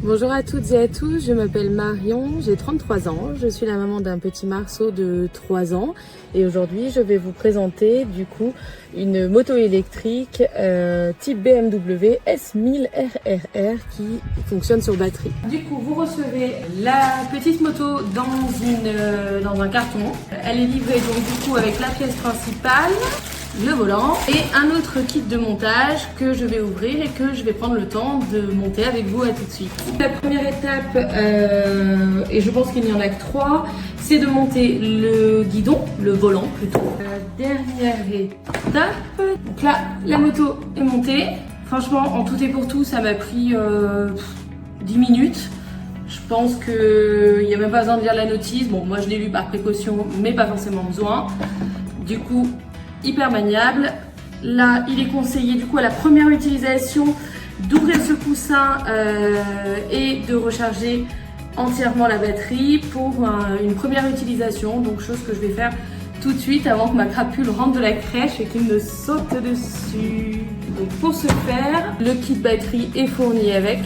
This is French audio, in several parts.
Bonjour à toutes et à tous, je m'appelle Marion, j'ai 33 ans, je suis la maman d'un petit Marceau de 3 ans et aujourd'hui je vais vous présenter du coup une moto électrique type BMW S1000 RRR qui fonctionne sur batterie. Du coup vous recevez la petite moto dans un carton, elle est livrée donc du coup avec la pièce principale, le volant et un autre kit de montage que je vais ouvrir et que je vais prendre le temps de monter avec vous. À tout de suite. La première étape, et je pense qu'il n'y en a que 3, c'est de monter le guidon, le volant plutôt. Dernière étape, donc là la moto est montée. Franchement en tout et pour tout ça m'a pris 10 minutes. Je pense qu'il n'y a même pas besoin de lire la notice. Bon, moi je l'ai lu par précaution mais pas forcément besoin. Du coup hyper maniable. Là, il est conseillé du coup à la première utilisation d'ouvrir ce coussin et de recharger entièrement la batterie pour une première utilisation. Donc chose que je vais faire tout de suite avant que ma crapule rentre de la crèche et qu'il me saute dessus. Donc pour ce faire, le kit batterie est fourni avec.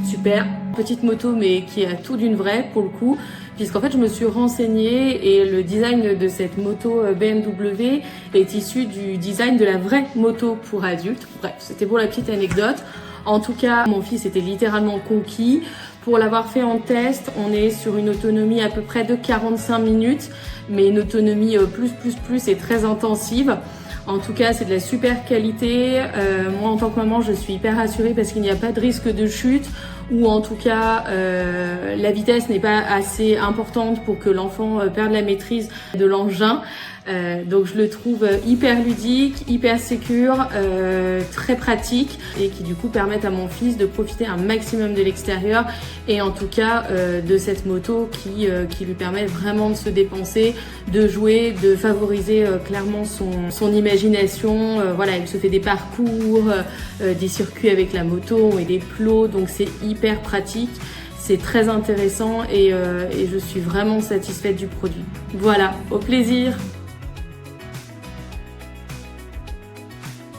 Super. Petite moto mais qui a tout d'une vraie pour le coup, puisqu'en fait je me suis renseignée et le design de cette moto BMW est issu du design de la vraie moto pour adultes. Bref, c'était pour la petite anecdote. En tout cas, mon fils était littéralement conquis. Pour l'avoir fait en test, on est sur une autonomie à peu près de 45 minutes, mais une autonomie plus et très intensive. En tout cas, c'est de la super qualité. Moi, en tant que maman, je suis hyper rassurée parce qu'il n'y a pas de risque de chute ou en tout cas, la vitesse n'est pas assez importante pour que l'enfant perde la maîtrise de l'engin. Donc je le trouve hyper ludique, hyper sécure, très pratique et qui du coup permettent à mon fils de profiter un maximum de l'extérieur et en tout cas de cette moto qui lui permet vraiment de se dépenser, de jouer, de favoriser clairement son imagination. Voilà, il se fait des parcours, des circuits avec la moto et des plots, donc c'est hyper pratique. C'est très intéressant et je suis vraiment satisfaite du produit. Voilà, au plaisir!